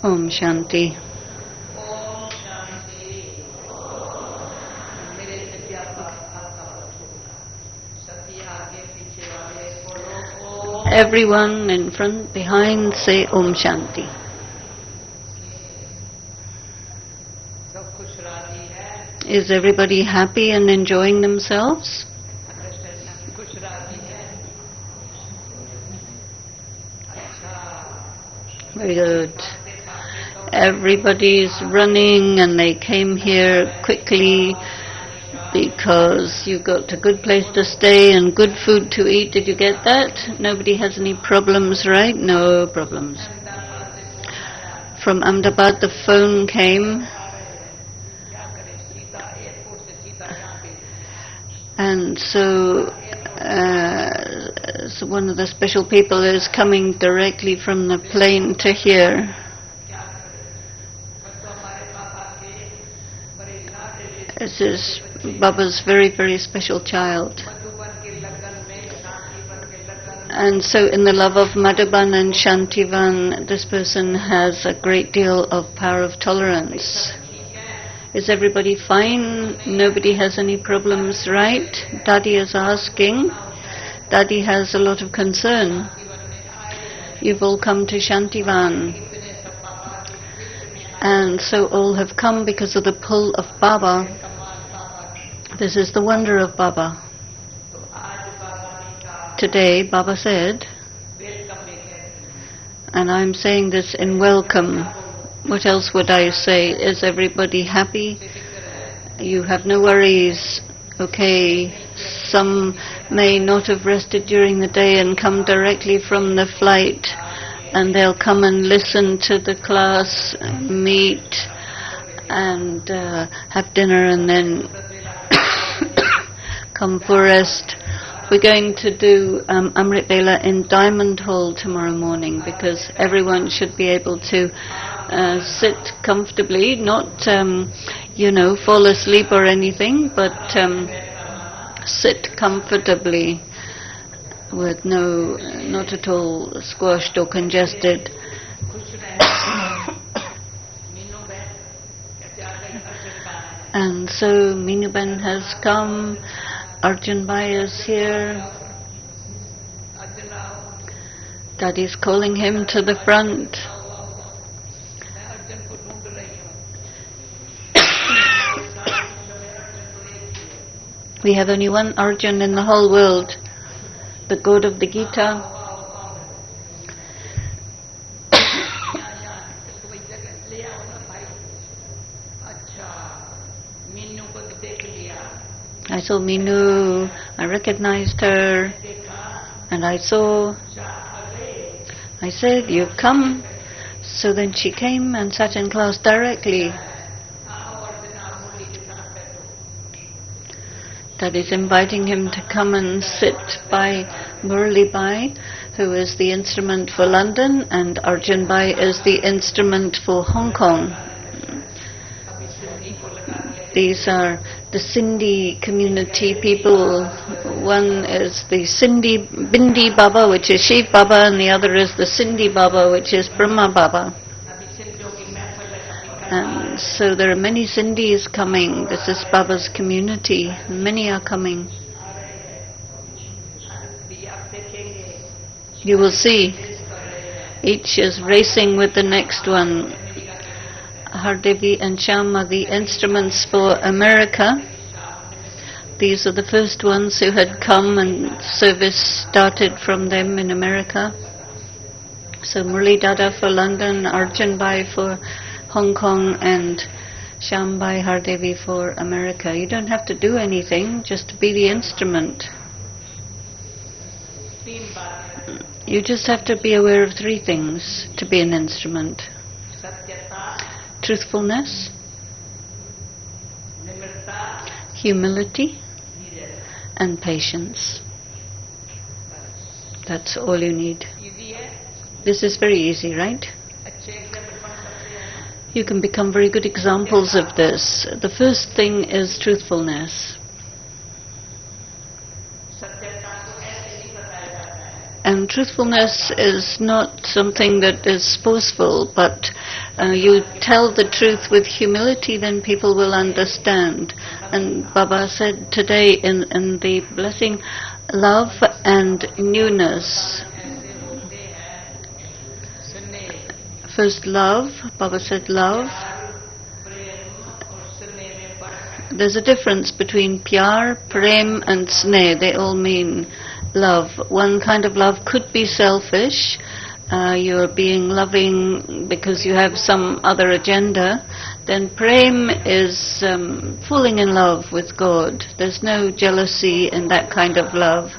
Om Shanti. Everyone in front, behind, say Om Shanti. Is everybody happy and enjoying themselves? Very good. Everybody's running and they came here quickly because you got a good place to stay and good food to eat. Did you get that? Nobody has any problems, right? No problems. From Ahmedabad the phone came, and so one of the special people is coming directly from the plane to here. This is Baba's very, very special child. And so in the love of Madhuban and Shantivan, this person has a great deal of power of tolerance. Is everybody fine? Nobody has any problems, right? Dadi is asking. Dadi has a lot of concern. You've all come to Shantivan. And so all have come because of the pull of Baba. This is the wonder of Baba. Today, Baba said, and I'm saying this in welcome, what else would I say? Is everybody happy? You have no worries. Okay, some may not have rested during the day and come directly from the flight, and they'll come and listen to the class, meet, and have dinner, and then come for rest. We're going to do Amrit Vela in Diamond Hall tomorrow morning because everyone should be able to sit comfortably, not, fall asleep or anything, but sit comfortably with not at all squashed or congested. And so Meenuben has come. Arjun Bhai is here. Dadi is calling him to the front. We have only one Arjun in the whole world, the God of the Gita. I saw Minu, I recognized her, and I said, you come. So then she came and sat in class directly. That is inviting him to come and sit by Murli Bai, who is the instrument for London, and Arjun Bai is the instrument for Hong Kong. These are the Sindhi community people. One is the Bindi Baba, which is Shiv Baba, and the other is the Sindhi Baba, which is Brahma Baba. And so there are many Sindhis coming. This is Baba's community. Many are coming. You will see. Each is racing with the next one. Hardevi and Shyam are the instruments for America. These are the first ones who had come, and service started from them in America. So Murli Dada for London, Arjun Bhai for Hong Kong, and Shyam Bhai Hardevi for America. You don't have to do anything, just to be the instrument. You just have to be aware of three things to be an instrument. Truthfulness, humility, and patience. That's all you need. This is very easy, right? You can become very good examples of this. The first thing is truthfulness. And truthfulness is not something that is forceful, but you tell the truth with humility, then people will understand. And Baba said today in the blessing, love and newness. First love, Baba said love. There's a difference between pyar, prem and sneh. They all mean love. One kind of love could be selfish. You're being loving because you have some other agenda. Then prem is falling in love with God. There's no jealousy in that kind of love.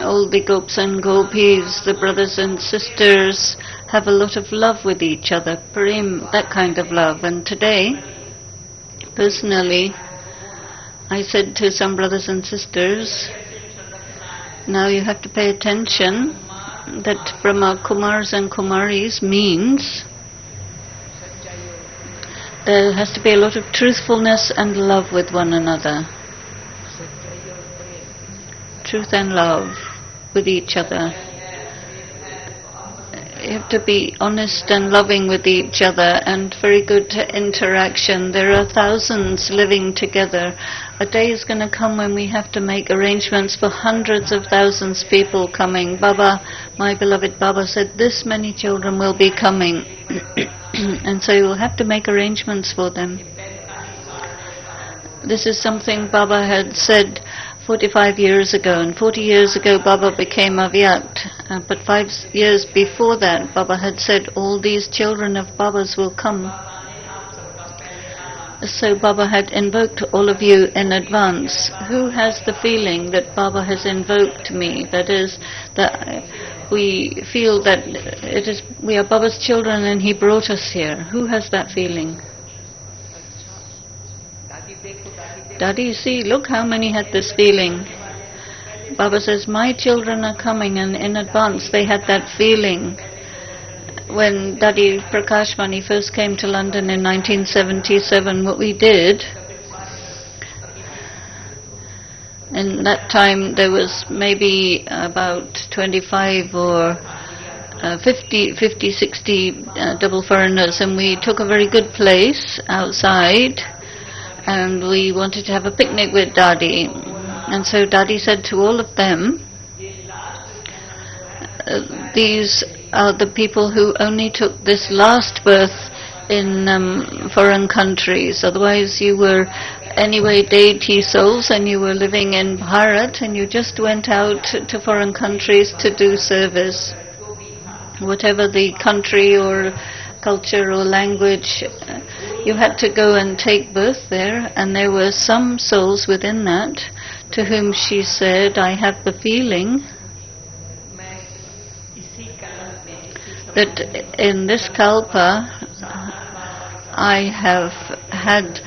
All the gopis and gopis, the brothers and sisters, have a lot of love with each other. Prem, that kind of love. And today, personally, I said to some brothers and sisters, now you have to pay attention that Brahma Kumaris and Kumaris means there has to be a lot of truthfulness and love with one another. Truth and love with each other. You have to be honest and loving with each other and very good interaction. There are thousands living together. A day is going to come when we have to make arrangements for hundreds of thousands of people coming. Baba, my beloved Baba said this many children will be coming. And so you'll have to make arrangements for them. This is something Baba had said 45 years ago, and 40 years ago Baba became Avyakt. But 5 years before that, Baba had said all these children of Baba's will come. So Baba had invoked all of you in advance. Who has the feeling that Baba has invoked me? That is, that we feel that we are Baba's children and he brought us here. Who has that feeling? Dadi, see, look how many had this feeling. Baba says, my children are coming, and in advance they had that feeling. When Dadi Prakashmani first came to London in 1977, what we did, in that time there was maybe about 25 or 50, 60 double foreigners, and we took a very good place outside, and we wanted to have a picnic with Dadi. And so Dadi said to all of them, these are the people who only took this last birth in foreign countries. Otherwise you were anyway deity souls and you were living in Bharat and you just went out to foreign countries to do service. Whatever the country or culture or language, you had to go and take birth there, and there were some souls within that to whom she said, I have the feeling that in this kalpa I have had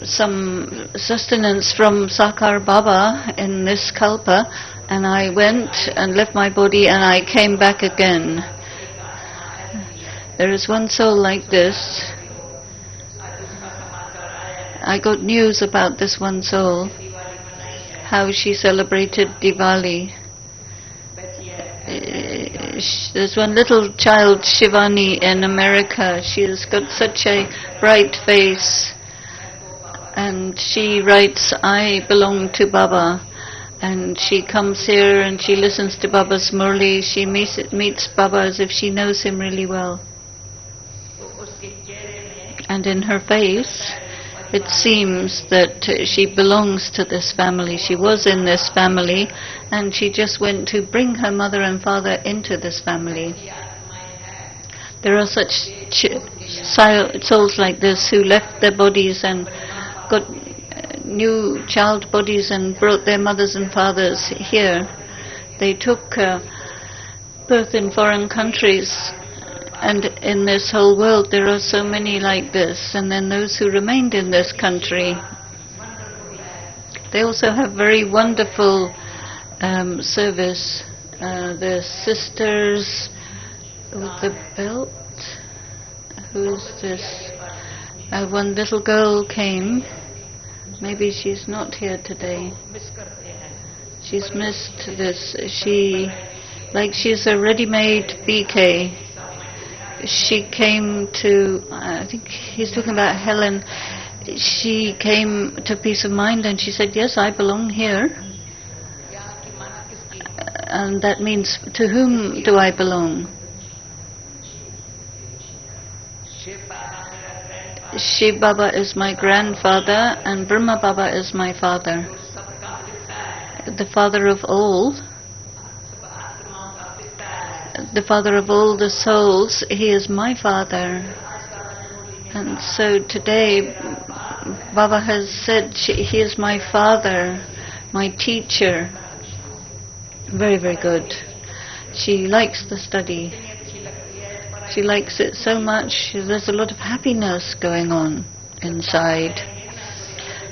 some sustenance from Sakar Baba in this kalpa, and I went and left my body and I came back again. There is one soul like this. I got news about this one soul, how she celebrated Diwali. There's one little child, Shivani, in America. She has got such a bright face, and she writes, I belong to Baba. And she comes here and she listens to Baba's Murli. She meets Baba as if she knows him really well. And in her face, it seems that she belongs to this family. She was in this family, and she just went to bring her mother and father into this family. There are such souls like this who left their bodies and got new child bodies and brought their mothers and fathers here. They took birth in foreign countries, and in this whole world there are so many like this. And then those who remained in this country, they also have very wonderful service. The sisters with the belt, who's this? One little girl came. Maybe she's not here today. She's missed this. She's a ready-made BK. she came to, I think he's talking about Helen, she came to Peace of Mind and she said, yes, I belong here. And that means, to whom do I belong? Shiv Baba is my grandfather and Brahma Baba is my father. The father of all. The father of all the souls, he is my father. And so today, Baba has said, he is my father, my teacher. Very, very good. She likes the study. She likes it so much, there's a lot of happiness going on inside.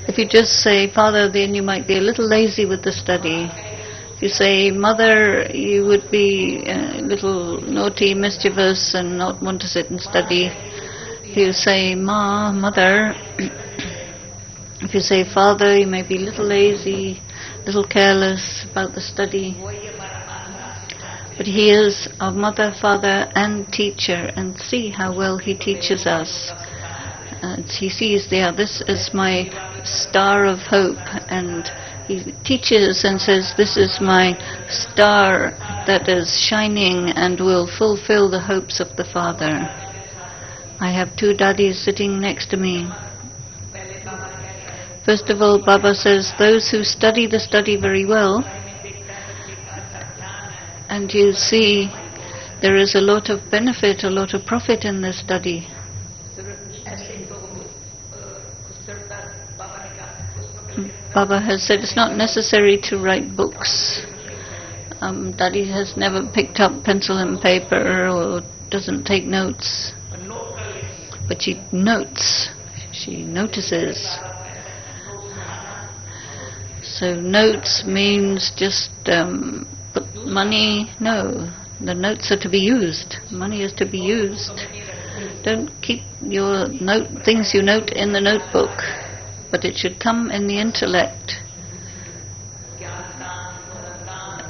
If you just say, Father, then you might be a little lazy with the study. If you say, Mother, you would be a little naughty, mischievous, and not want to sit and study. If you say, Mother, if you say, Father, you may be a little lazy, a little careless about the study. But he is our mother, father, and teacher, and see how well he teaches us. He sees there, this is my star of hope, and he teaches and says, this is my star that is shining and will fulfill the hopes of the Father. I have two Dadis sitting next to me. First of all, Baba says, those who study the study very well, and you see there is a lot of benefit, a lot of profit in this study. Baba has said it's not necessary to write books. Dadi has never picked up pencil and paper or doesn't take notes. But she notes, she notices. So notes means just put money, no. The notes are to be used. Money is to be used. Don't keep your things you note in the notebook, but it should come in the intellect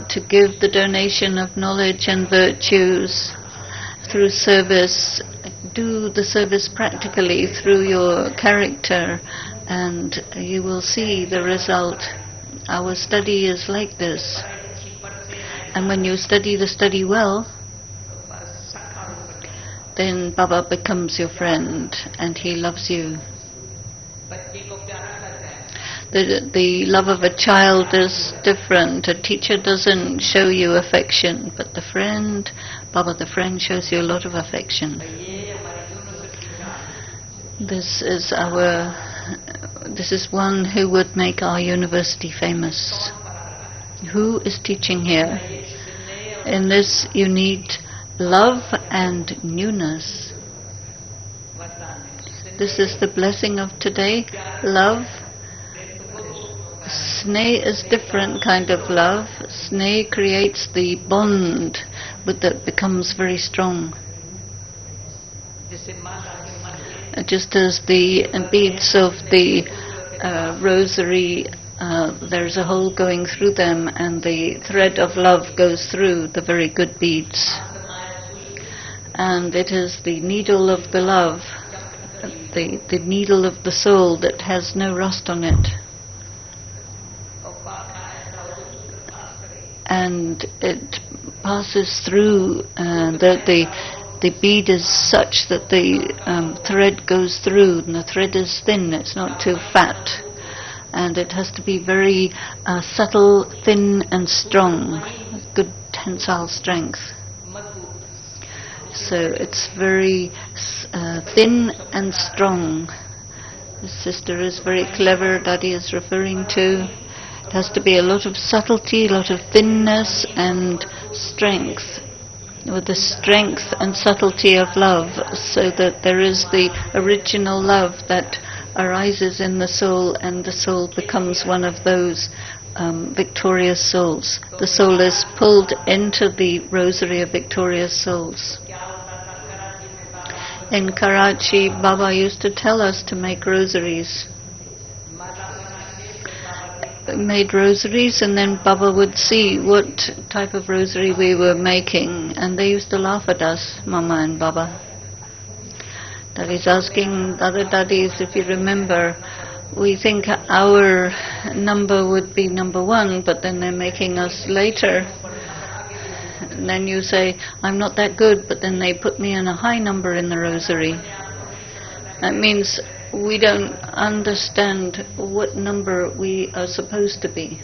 to give the donation of knowledge and virtues through service. Do the service practically through your character, and you will see the result. Our study is like this. And when you study the study well, then Baba becomes your friend and he loves you. The love of a child is different. A teacher doesn't show you affection, but the friend, Baba the friend, shows you a lot of affection. This is one who would make our university famous. Who is teaching here? In this you need love and newness. This is the blessing of today. Love. Sneh is different kind of love. Sneh creates the bond that becomes very strong. Just as the beads of the rosary, there's a hole going through them and the thread of love goes through the very good beads. And it is the needle of the love, the needle of the soul that has no rust on it. And it passes through, the bead is such that the thread goes through, and the thread is thin, it's not too fat. And it has to be very subtle, thin and strong, good tensile strength. So it's very thin and strong. The sister is very clever, Dadi is referring to. It has to be a lot of subtlety, a lot of thinness and strength, with the strength and subtlety of love, so that there is the original love that arises in the soul, and the soul becomes one of those victorious souls. The soul is pulled into the rosary of victorious souls. In Karachi, Baba used to tell us to make rosaries. We made rosaries, and then Baba would see what type of rosary we were making, and they used to laugh at us, Mama and Baba. Dadi's asking other Dadis, if you remember, we think our number would be number 1, but then they're making us later. And then you say, I'm not that good, but then they put me in a high number in the rosary. That means we don't understand what number we are supposed to be.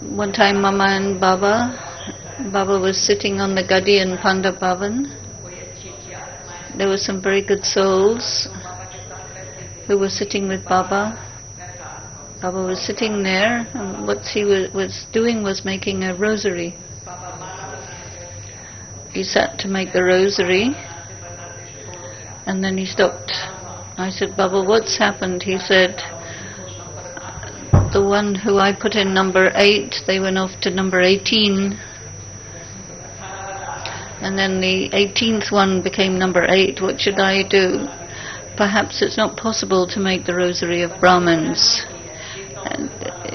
One time Mama and Baba was sitting on the Gadi in Panda Bhavan. There were some very good souls who were sitting with Baba. Baba was sitting there, and what he was doing was making a rosary. He sat to make the rosary, and then he stopped. I said, Baba, what's happened? He said, the one who I put in number 8, they went off to number 18. And then the 18th one became number 8. What should I do? Perhaps it's not possible to make the rosary of Brahmins. And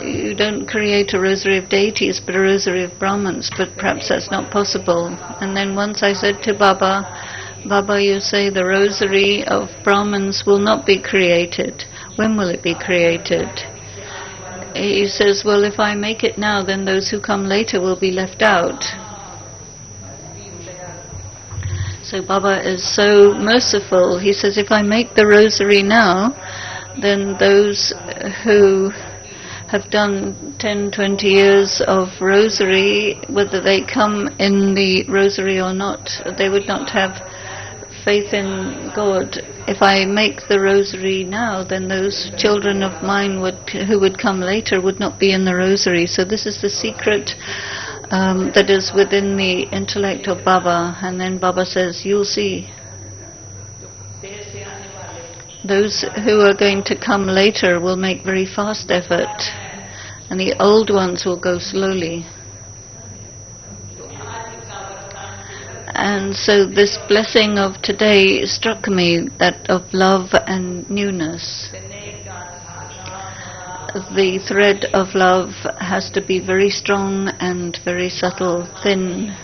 you don't create a rosary of deities, but a rosary of Brahmins. But perhaps that's not possible. And then once I said to Baba, Baba, you say the rosary of Brahmins will not be created. When will it be created? He says, well, if I make it now, then those who come later will be left out. So Baba is so merciful. He says, if I make the rosary now, then those who have done 10, 20 years of rosary, whether they come in the rosary or not, they would not have faith in God. If I make the rosary now, then those children of mine who would come later would not be in the rosary. So this is the secret that is within the intellect of Baba. And then Baba says, you'll see. Those who are going to come later will make very fast effort, and the old ones will go slowly. And so this blessing of today struck me, that of love and newness. The thread of love has to be very strong and very subtle, thin.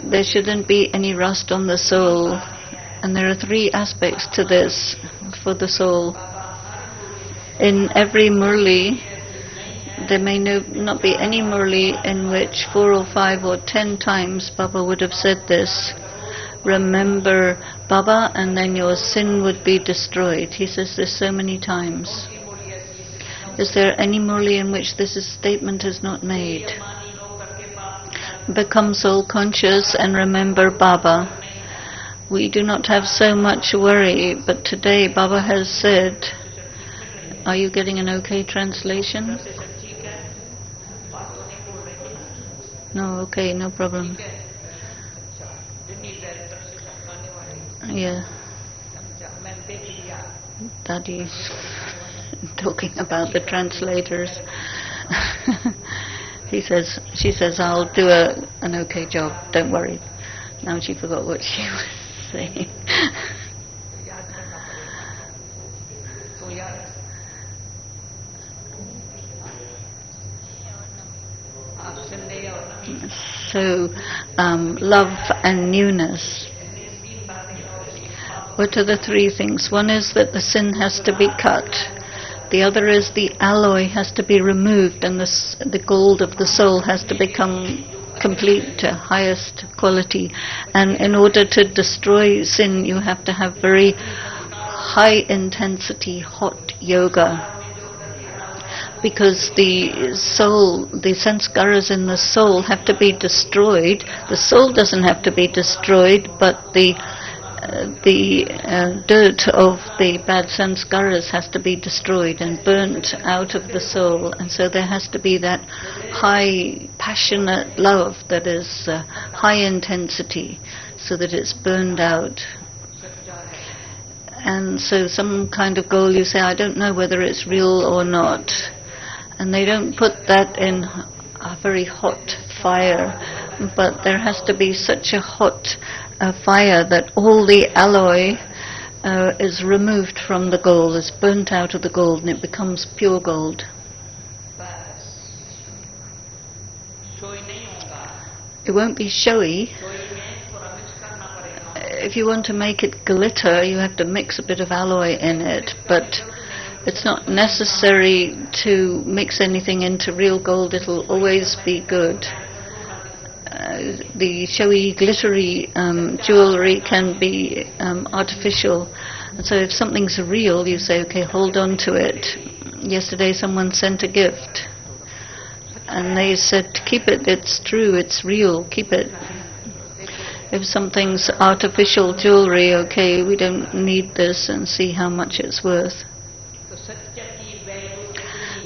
There shouldn't be any rust on the soul. And there are 3 aspects to this for the soul. In every murli, there may not be any murli in which 4 or 5 or 10 times Baba would have said this. Remember Baba, and then your sin would be destroyed. He says this so many times. Is there any murli in which this statement is not made? Become soul conscious and remember Baba. We do not have so much worry, but today Baba has said, are you getting an okay translation? No, okay, no problem. Yeah. Dadi's talking about the translators. She says, I'll do an okay job, don't worry. Now she forgot what she was saying. So, love and newness. What are the 3 things? One is that the sin has to be cut. The other is the alloy has to be removed, and the gold of the soul has to become complete, highest quality. And in order to destroy sin, you have to have very high intensity, hot yoga. Because the soul, the sanskaras in the soul have to be destroyed. The soul doesn't have to be destroyed, but the dirt of the bad sanskaras has to be destroyed and burnt out of the soul. And so there has to be that high, passionate love that is high intensity, so that it's burned out. And so some kind of goal, you say, I don't know whether it's real or not. And they don't put that in a very hot fire, but there has to be such a hot fire that all the alloy is removed from the gold, is burnt out of the gold, and it becomes pure gold. It won't be showy, if you want to make it glitter, you have to mix a bit of alloy in it, but it's not necessary to mix anything into real gold. It'll always be good. The showy, glittery jewelry can be artificial. And so if something's real, you say, okay, hold on to it. Yesterday someone sent a gift. And they said, keep it, it's true, it's real, keep it. If something's artificial jewelry, okay, we don't need this, and see how much it's worth.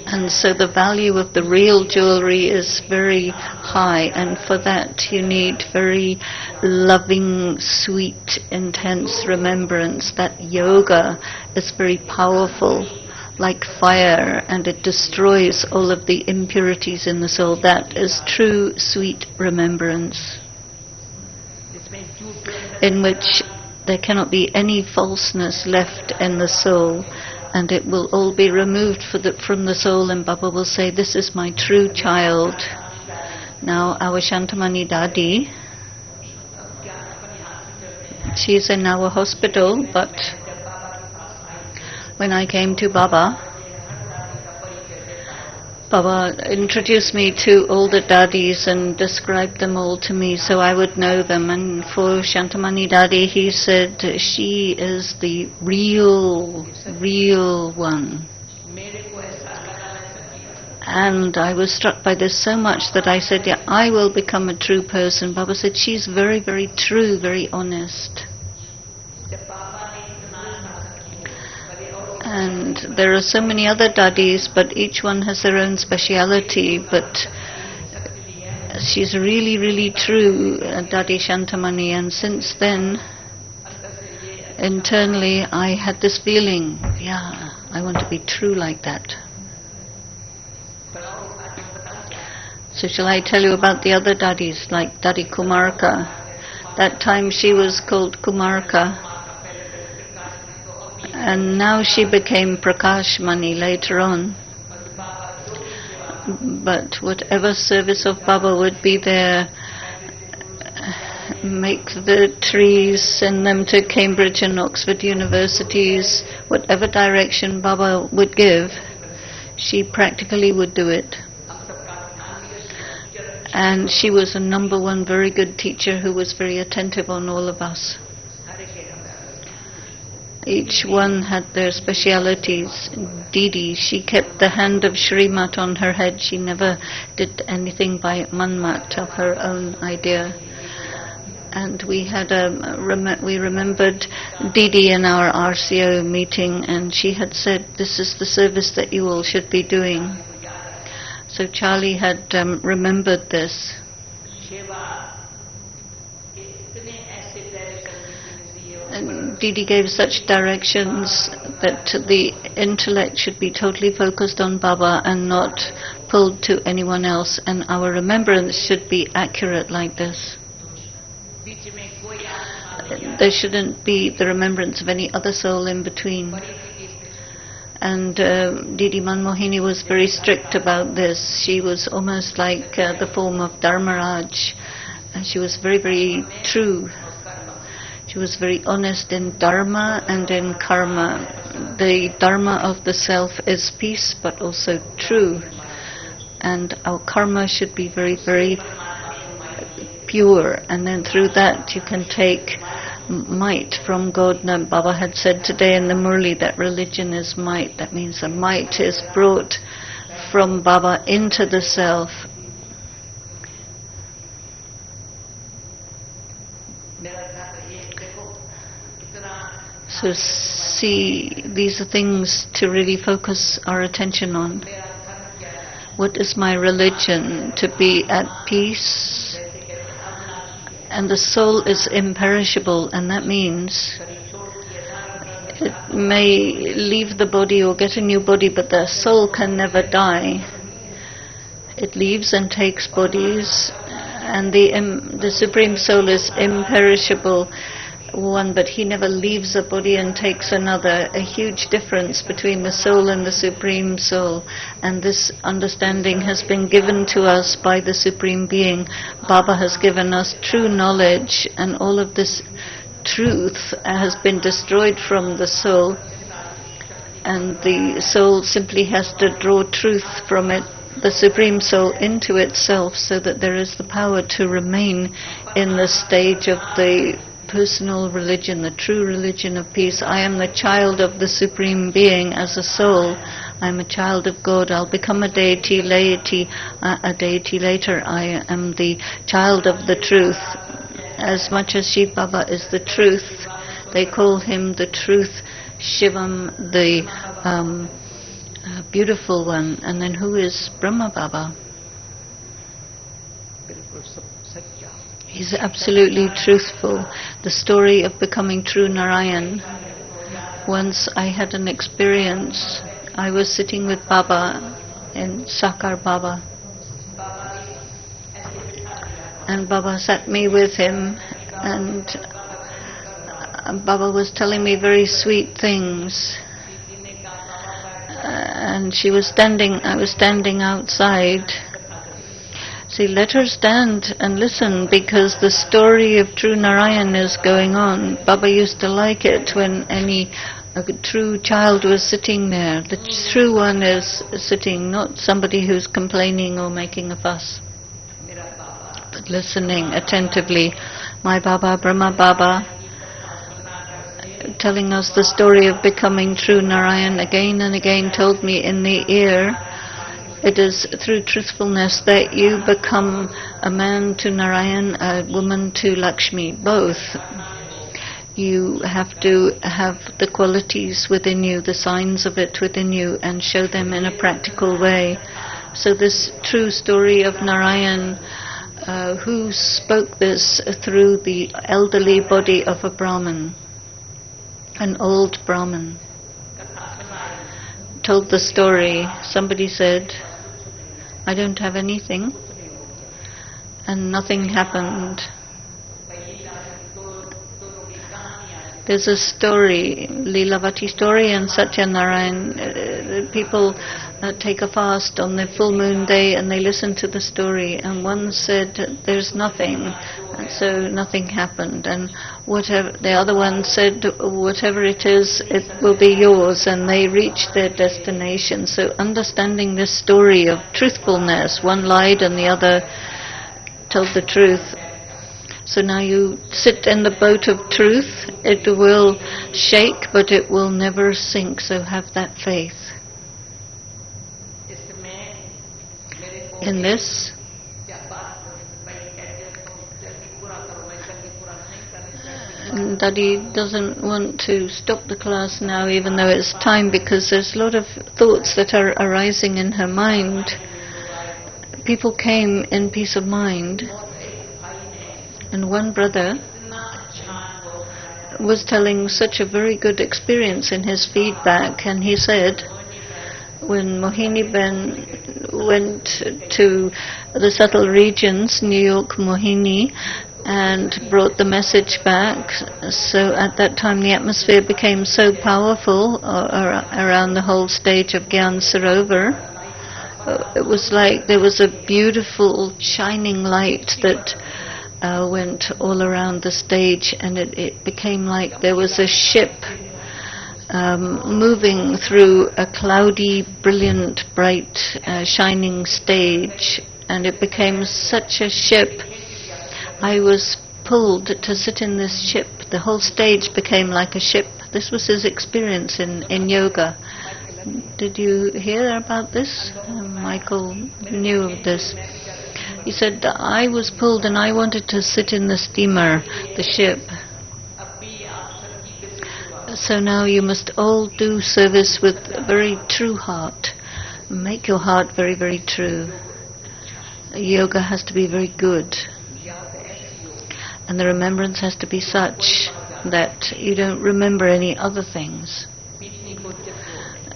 And so the value of the real jewelry is very high, and for that you need very loving, sweet, intense remembrance. That yoga is very powerful, like fire, and it destroys all of the impurities in the soul. That is true, sweet remembrance, in which there cannot be any falseness left in the soul, and it will all be removed from the soul, and Baba will say, this is my true child. Now our Shantamani Dadi, she's in our hospital, but when I came to Baba introduced me to all the Dadis and described them all to me so I would know them. And for Shantamani Dadi, he said, she is the real one. And I was struck by this so much that I said, yeah, I will become a true person. Baba said, she's very, very true, very honest. And there are so many other Dadis, but each one has their own speciality. But she's really, really true, Dadi Shantamani. And since then, internally, I had this feeling, yeah, I want to be true like that. So shall I tell you about the other Dadis, like Dadi Kumarka? That time she was called Kumarka. And now she became Prakashmani later on. But whatever service of Baba would be there, make the trees, send them to Cambridge and Oxford universities, whatever direction Baba would give, she practically would do it. And she was a number one very good teacher who was very attentive on all of us. Each one had their specialities. Didi, she kept the hand of Shrimat on her head. She never did anything by manmat of her own idea. And we had we remembered Didi in our RCO meeting, and she had said, this is the service that you all should be doing. So Charlie had remembered this. And Didi gave such directions that the intellect should be totally focused on Baba and not pulled to anyone else, and our remembrance should be accurate like this. There shouldn't be the remembrance of any other soul in between. And Didi Manmohini was very strict about this. She was almost like the form of Dharmaraj, and she was very, very true. She was very honest in dharma and in karma. The dharma of the self is peace, but also true. And our karma should be very, very pure. And then through that you can take might from God. Now, Baba had said today in the Murli that religion is might. That means the might is brought from Baba into the self. So see, these are things to really focus our attention on. What is my religion? To be at peace. And the soul is imperishable, and that means it may leave the body or get a new body, but the soul can never die. It leaves and takes bodies, and the Supreme Soul is imperishable one, but he never leaves a body and takes another. A huge difference between the soul and the Supreme Soul, and this understanding has been given to us by the Supreme Being. Baba has given us true knowledge, and all of this truth has been destroyed from the soul, and the soul simply has to draw truth from it, the Supreme Soul, into itself, so that there is the power to remain in the stage of the personal religion, the true religion of peace. I am the child of the Supreme Being as a soul. I am a child of God. I'll become a deity later. I am the child of the truth. As much as Shiv Baba is the truth, they call him the truth, Shivam, the beautiful one. And then who is Brahma Baba? He's absolutely truthful. The story of becoming true Narayan. Once I had an experience. I was sitting with Baba in Sakar Baba, and Baba sat me with him, and Baba was telling me very sweet things, and I was standing outside. See, let her stand and listen, because the story of true Narayan is going on. Baba used to like it when a true child was sitting there. The true one is sitting, not somebody who's complaining or making a fuss, but listening attentively. My Baba, Brahma Baba, telling us the story of becoming true Narayan, again and again told me in the ear, it is through truthfulness that you become a man to Narayan, a woman to Lakshmi, both. You have to have the qualities within you, the signs of it within you, and show them in a practical way. So this true story of Narayan, who spoke this through the elderly body of a Brahmin, an old Brahmin, told the story. Somebody said, I don't have anything, and nothing happened. There's a story, Leelavati story and Satyanarayan. People take a fast on the full moon day and they listen to the story, and one said there's nothing, and so nothing happened, and the other one said whatever it is, it will be yours, and they reached their destination. So understanding this story of truthfulness, one lied and the other told the truth. So now you sit in the boat of truth. It will shake, but it will never sink. So have that faith. In this, Dadi doesn't want to stop the class now, even though it's time, because there's a lot of thoughts that are arising in her mind. People came in peace of mind. And one brother was telling such a very good experience in his feedback, and he said when Mohini Ben went to the subtle regions, New York Mohini, and brought the message back, so at that time the atmosphere became so powerful around the whole stage of Gyan Sarovar. It was like there was a beautiful shining light that went all around the stage, and it became like there was a ship moving through a cloudy, brilliant, bright, shining stage, and it became such a ship. I was pulled to sit in this ship. The whole stage became like a ship. This was his experience in yoga. Did you hear about this? Michael knew of this. He said, I was pulled and I wanted to sit in the steamer, the ship. So now you must all do service with a very true heart. Make your heart very, very true. Yoga has to be very good. And the remembrance has to be such that you don't remember any other things.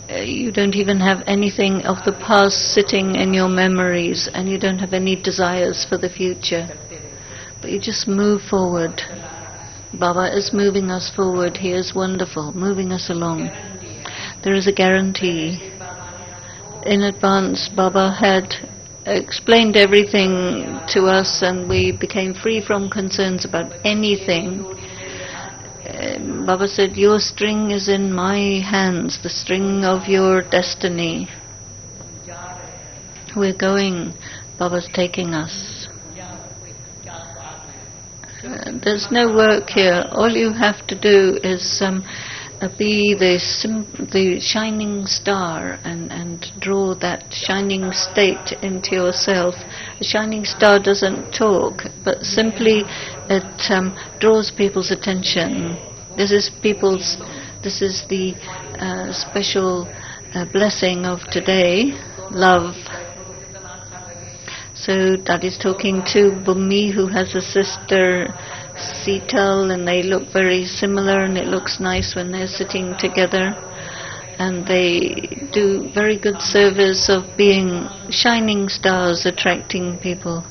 You don't even have anything of the past sitting in your memories, and you don't have any desires for the future. But you just move forward. Baba is moving us forward. He is wonderful, moving us along. There is a guarantee. In advance, Baba had explained everything to us, and we became free from concerns about anything. Baba said, your string is in my hands, the string of your destiny. We're going, Baba's taking us. There's no work here. All you have to do is be the shining star and draw that shining state into yourself. A shining star doesn't talk, but simply it draws people's attention. This is the special blessing of today, love. So Dadi's talking to Bhumi, who has a sister, Sital, and they look very similar, and it looks nice when they're sitting together. And they do very good service of being shining stars, attracting people.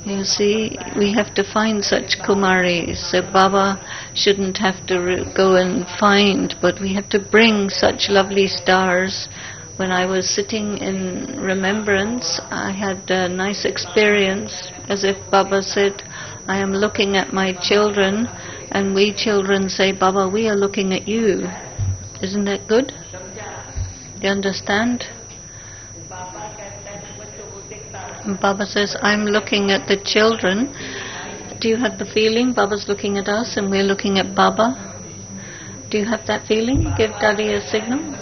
You see, we have to find such Kumaris. So Baba shouldn't have to go and find, but we have to bring such lovely stars. When I was sitting in remembrance, I had a nice experience, as if Baba said, I am looking at my children, and we children say, Baba, we are looking at you. Isn't that good? Do you understand? And Baba says, I'm looking at the children. Do you have the feeling Baba's looking at us and we're looking at Baba? Do you have that feeling? Give Dadi a signal.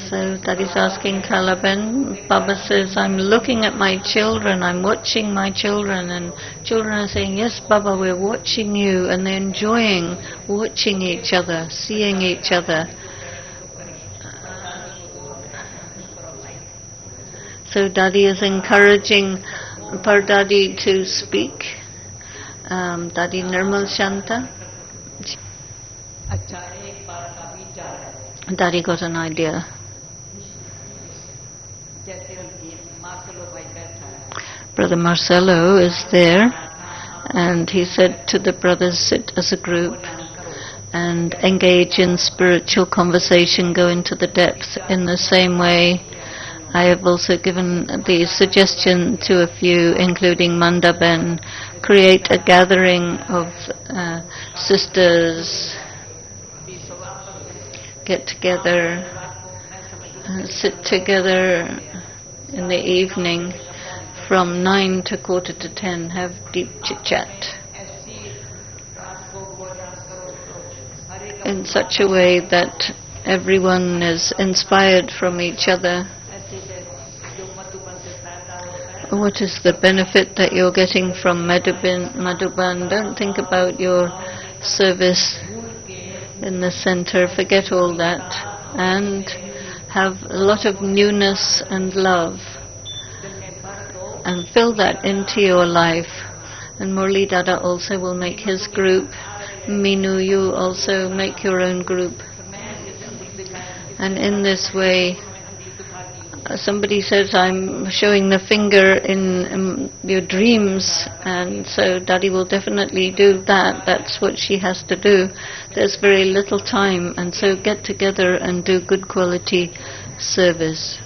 So Dadi's asking Kalaben. Baba says, I'm looking at my children, I'm watching my children, and children are saying, yes, Baba, we're watching you, and they're enjoying watching each other, seeing each other. So Dadi is encouraging Pardadi to speak. Dadi Nirmal Shanta. Dadi got an idea. Brother Marcelo is there, and he said to the brothers, sit as a group and engage in spiritual conversation, go into the depth. In the same way, I have also given the suggestion to a few, including Mandaben, create a gathering of sisters, get together, sit together in the evening from 9 to 9:45, have deep chit-chat in such a way that everyone is inspired from each other. What is the benefit that you're getting from Madhuban? Don't think about your service in the center, forget all that, and have a lot of newness and love, and fill that into your life. And Murli Dada also will make his group. Minu, you also make your own group. And in this way, somebody says, I'm showing the finger in your dreams, and so Dadi will definitely do that. That's what she has to do. There's very little time, and so get together and do good quality service.